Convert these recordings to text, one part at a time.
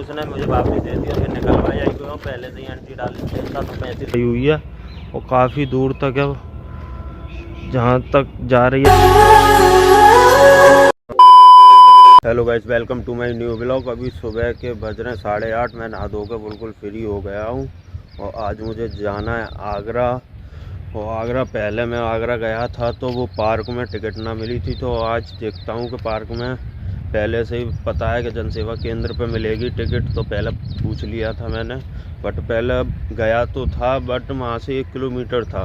उसने मुझे वापस दे दिया, फिर निकलवाई आई क्यों, पहले से ही एंट्री डाली था तो 35 हुई है और काफ़ी दूर तक है जहाँ तक जा रही है। Hello guys, welcome to my new blog. अभी सुबह के बज रहे 8:30। मैं नहा धो के बिल्कुल फ्री हो गया हूँ और आज मुझे जाना है आगरा। और आगरा पहले मैं आगरा गया था तो वो पार्क में टिकट ना मिली थी, तो आज देखता हूँ कि पार्क में पहले से ही पता है कि जनसेवा केंद्र पे मिलेगी टिकट, तो पहले पूछ लिया था मैंने। बट पहले गया तो था, बट वहाँ से 1 किलोमीटर था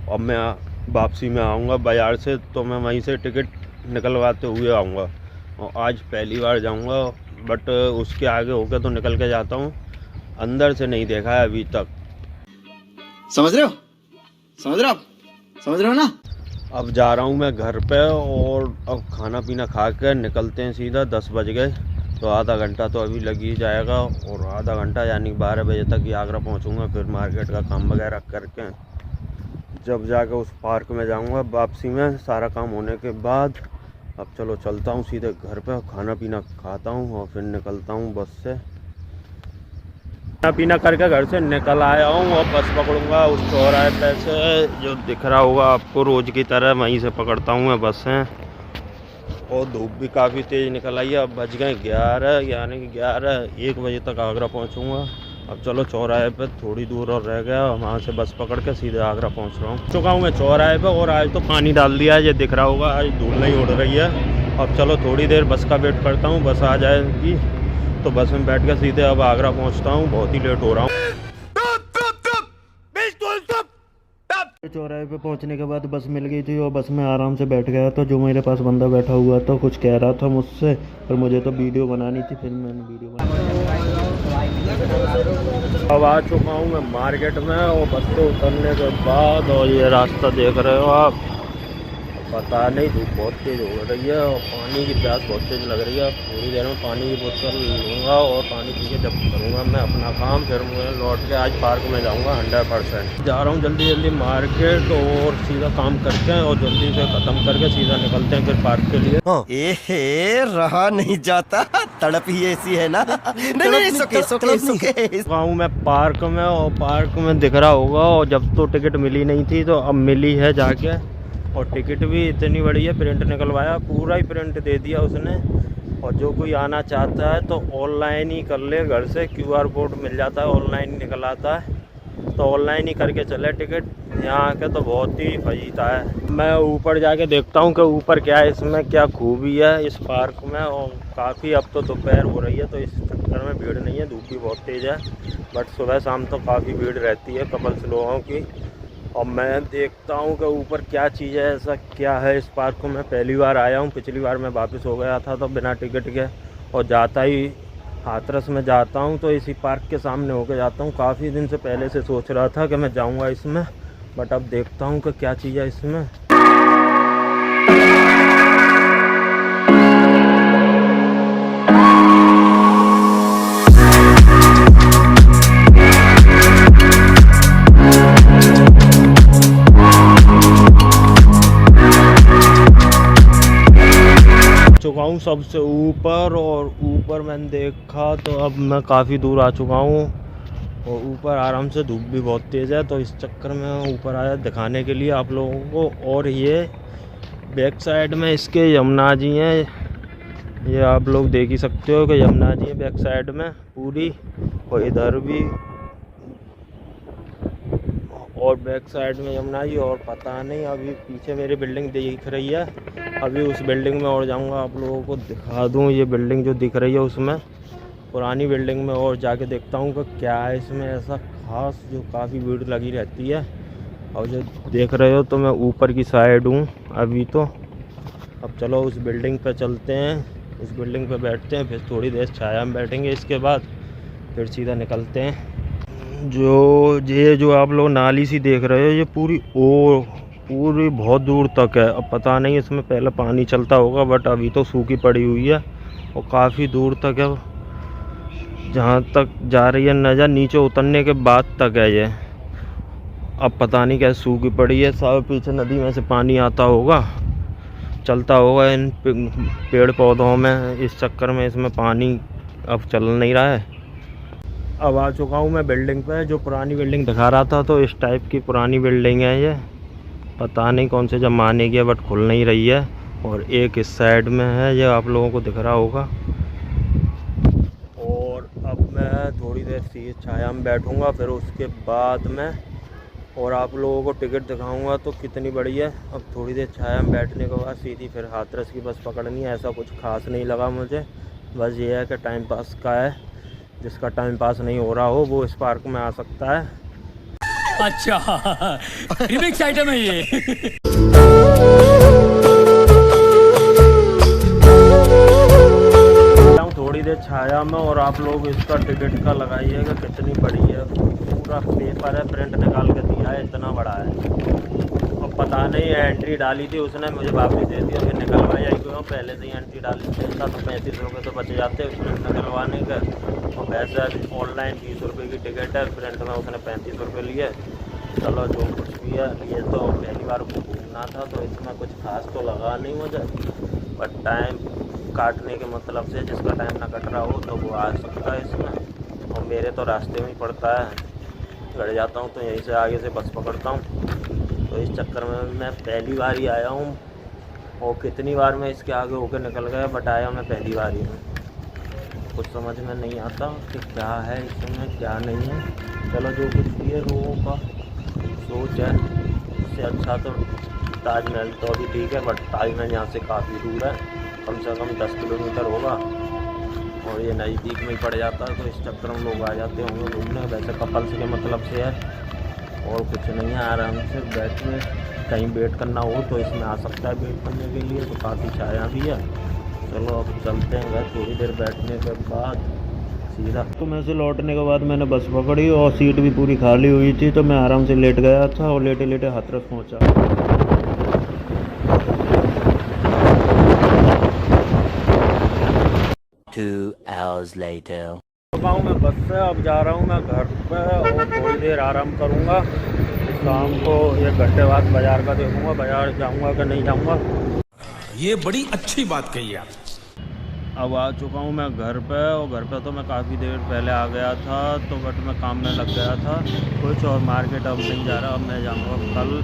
और मैं वापसी में आऊँगा बाज़ार से, तो मैं वहीं से टिकट निकलवाते हुए आऊँगा। और आज पहली बार जाऊँगा, बट उसके आगे होकर तो निकल के जाता हूँ। अंदर से नहीं देखा है अभी तक। समझ रहे हो ना। अब जा रहा हूँ मैं घर पे और अब खाना पीना खा कर निकलते हैं सीधा। 10 बज गए तो आधा घंटा तो अभी लग ही जाएगा और आधा घंटा यानी 12 बजे तक ही आगरा पहुँचूँगा। फिर मार्केट का काम वगैरह करके जब जाकर उस पार्क में जाऊँगा वापसी में, सारा काम होने के बाद। अब चलो चलता हूँ सीधे घर पे, खाना पीना खाता हूँ और फिर निकलता हूँ बस से। खाना पीना करके घर से निकल आया हूँ और बस पकड़ूंगा उस चौराहे पे से जो दिख रहा होगा आपको रोज़ की तरह, वहीं से पकड़ता हूँ मैं बसें। और धूप भी काफ़ी तेज़ निकल आई है। अब बज गए 11, यानी कि 1 बजे तक आगरा पहुँचूँगा। अब चलो चौराहे पे थोड़ी दूर और रह गया, वहाँ से बस पकड़ के सीधे आगरा पहुँच रहा हूँ। चुका हूँ मैं चौराहे पे और आज तो पानी डाल दिया है, ये दिख रहा होगा, आज धूल नहीं उड़ रही है। अब चलो थोड़ी देर बस का वेट करता हूँ, बस आ जाएगी तो बस में बैठ के सीधे अब आगरा पहुँचता हूँ। बहुत ही लेट हो रहा हूँ। चौराहे पे पहुंचने के बाद बस मिल गई थी और बस में आराम से बैठ गया था। जो मेरे पास बंदा बैठा हुआ था कुछ कह रहा था मुझसे, पर मुझे तो वीडियो बनानी थी, फिर मैंने वीडियो बनाई। अब आ चुका हूँ मैं मार्केट में और बस से उतरने के बाद, और ये रास्ता देख रहे हो आप, पता नहीं धूप बहुत तेज़ हो रही है और पानी की प्यास बहुत तेज़ लग रही है। थोड़ी देर में पानी की बोतल लूँगा और पानी पी के जब करूँगा मैं अपना काम, फिर मैं लौट के आज पार्क में जाऊँगा 100%। जा रहा हूँ जल्दी मार्केट और सीधा काम करके और जल्दी से ख़त्म करके सीधा निकलते हैं फिर पार्क के लिए। रहा नहीं जाता, तड़प ही ऐसी है ना। नहीं, हूँ मैं पार्क में और पार्क में दिख रहा होगा, और जब तो टिकट मिली नहीं थी तो अब मिली है जाके। और टिकट भी इतनी बड़ी है, प्रिंट निकलवाया, पूरा ही प्रिंट दे दिया उसने। और जो कोई आना चाहता है तो ऑनलाइन ही कर ले, घर से QR कोड मिल जाता है, ऑनलाइन निकल आता है, तो ऑनलाइन ही करके चले टिकट। यहाँ के तो बहुत ही फजीता है। मैं ऊपर जाके देखता हूँ कि ऊपर क्या है, इसमें क्या खूबी है इस पार्क में। और काफ़ी अब तो दोपहर हो रही है तो इस चक्कर में भीड़ नहीं है, धूप भी बहुत तेज़ है, बट सुबह शाम तो काफ़ी भीड़ रहती है कपल्स लोगों की। और मैं देखता हूँ कि ऊपर क्या चीज़ है, ऐसा क्या है इस पार्क को। मैं पहली बार आया हूँ, पिछली बार मैं वापस हो गया था तो बिना टिकट के, और जाता ही हाथरस में जाता हूँ तो इसी पार्क के सामने होकर जाता हूँ। काफ़ी दिन से पहले से सोच रहा था कि मैं जाऊँगा इसमें, बट अब देखता हूँ कि क्या चीज़ है इसमें। चुका हूँ सबसे ऊपर, और ऊपर मैंने देखा तो अब मैं काफ़ी दूर आ चुका हूँ और ऊपर आराम से धूप भी बहुत तेज़ है, तो इस चक्कर में ऊपर आया दिखाने के लिए आप लोगों को। और ये बैक साइड में इसके यमुना जी हैं, ये आप लोग देख ही सकते हो कि यमुना जी है बैक साइड में पूरी, और इधर भी, और बैक साइड में यमुना जी। और पता नहीं, अभी पीछे मेरी बिल्डिंग दिख रही है, अभी उस बिल्डिंग में और जाऊंगा, आप लोगों को दिखा दूं। ये बिल्डिंग जो दिख रही है उसमें, पुरानी बिल्डिंग में और जाके देखता हूँ कि क्या है इसमें ऐसा ख़ास जो काफ़ी भीड़ लगी रहती है। और जो देख रहे हो तो मैं ऊपर की साइड हूँ अभी तो। अब चलो उस बिल्डिंग पर चलते हैं, उस बिल्डिंग पर बैठते हैं, फिर थोड़ी देर छाया में बैठेंगे, इसके बाद फिर सीधा निकलते हैं। जो आप लोग नाली सी देख रहे हो, ये पूरी बहुत दूर तक है। अब पता नहीं इसमें पहले पानी चलता होगा, बट अभी तो सूखी पड़ी हुई है और काफ़ी दूर तक है, जहाँ तक जा रही है नज़र, नीचे उतरने के बाद तक है ये। अब पता नहीं कैसे सूखी पड़ी है, सब पीछे नदी में से पानी आता होगा, चलता होगा इन पेड़ पौधों में, इस चक्कर में इसमें पानी अब चल नहीं रहा है। अब आ चुका हूँ मैं बिल्डिंग पे, जो पुरानी बिल्डिंग दिखा रहा था। तो इस टाइप की पुरानी बिल्डिंग है ये, पता नहीं कौन से ज़माने की है, बट खुल नहीं रही है। और एक इस साइड में है, ये आप लोगों को दिख रहा होगा। और अब मैं थोड़ी देर सी छाया में बैठूँगा, फिर उसके बाद मैं और आप लोगों को टिकट दिखाऊंगा तो कितनी बड़ी है। अब थोड़ी देर छाया में बैठने के बाद सीधी फिर हाथरस की बस पकड़नी है। ऐसा कुछ खास नहीं लगा मुझे, बस ये है कि टाइम पास का है। जिसका टाइम पास नहीं हो रहा हो वो इस पार्क में आ सकता है। अच्छा रिमिक्स आइटम है ये। थोड़ी देर छाया में, और आप लोग इसका टिकट का लगाइएगा कितनी बड़ी है। पूरा पेपर है, प्रिंट निकाल के दिया है, इतना बड़ा है। और पता नहीं एंट्री डाली थी उसने, मुझे वापस दे दिया, फिर निकलवाई आई क्यों। पहले से ही एंट्री डाली थी तो 35 रुपये तो बच जाते उसने निकलवाने का। और वैसे ऑनलाइन 20 रुपये की टिकट है, प्रिंट में उसने 35 रुपये लिए। चलो जो कुछ भी है, ये तो पहली बार घूमना था तो इसमें कुछ खास तो लगा नहीं मुझे। बट टाइम काटने के मतलब से, जिसका टाइम ना कट रहा हो तो वो आ सकता है इसमें। और मेरे तो रास्ते में ही पड़ता है, गड़ जाता हूँ तो यहीं से आगे से बस पकड़ता हूँ। तो इस चक्कर में मैं पहली बार ही आया हूँ, और कितनी बार मैं इसके आगे होकर निकल गया, बट आया मैं पहली बार ही हूँ। कुछ समझ में नहीं आता कि क्या है इसमें क्या नहीं है। चलो जो कुछ भी है लोगों का सोच है, इससे अच्छा तो ताजमहल तो अभी ठीक है, बट ताजमहल यहाँ से काफ़ी दूर है, कम से कम 10 किलोमीटर होगा। और ये नज़दीक में ही पड़ जाता है, तो इस चक्कर में लोग आ जाते होंगे घूमने। वैसे कपल्स के मतलब से है, और कुछ नहीं है। आराम से बैठ में कहीं वेट करना हो तो इसमें आ सकता है वेट करने के लिए। तो काफ़ी छाया भी है। चलो अब चलते हैं घर। थोड़ी देर बैठने के बाद सीधा तो मैं से लौटने के बाद मैंने बस पकड़ी, और सीट भी पूरी खाली हुई थी, तो मैं आराम से लेट गया था, और लेटे लेटे हाथरस पहुँचा। 2 hours later. हूँ मैं बस से, अब जा रहा हूँ मैं घर पे, और थोड़ी देर आराम करूँगा। शाम को 1 घंटे बाद बाज़ार का देखूँगा, बाज़ार जाऊँगा कि नहीं जाऊँगा। ये बड़ी अच्छी बात कही आप। अब आ चुका हूँ मैं घर पे, और घर पे तो मैं काफ़ी देर पहले आ गया था, तो बट मैं काम में लग गया था कुछ, और मार्केट अब नहीं जा रहा। अब मैं जाऊँगा कल,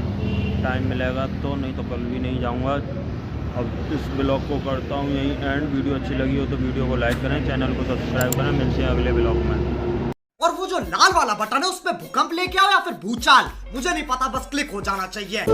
टाइम मिलेगा तो, नहीं तो कल भी नहीं जाऊँगा। अब इस ब्लॉग को करता हूँ यहीं एंड। वीडियो अच्छी लगी हो तो वीडियो को लाइक करें, चैनल को सब्सक्राइब करें। मिलते हैं अगले ब्लॉग में। और वो जो लाल वाला बटन है उस पे भूकंप लेके आओ या फिर भूचाल, मुझे नहीं पता, बस क्लिक हो जाना चाहिए।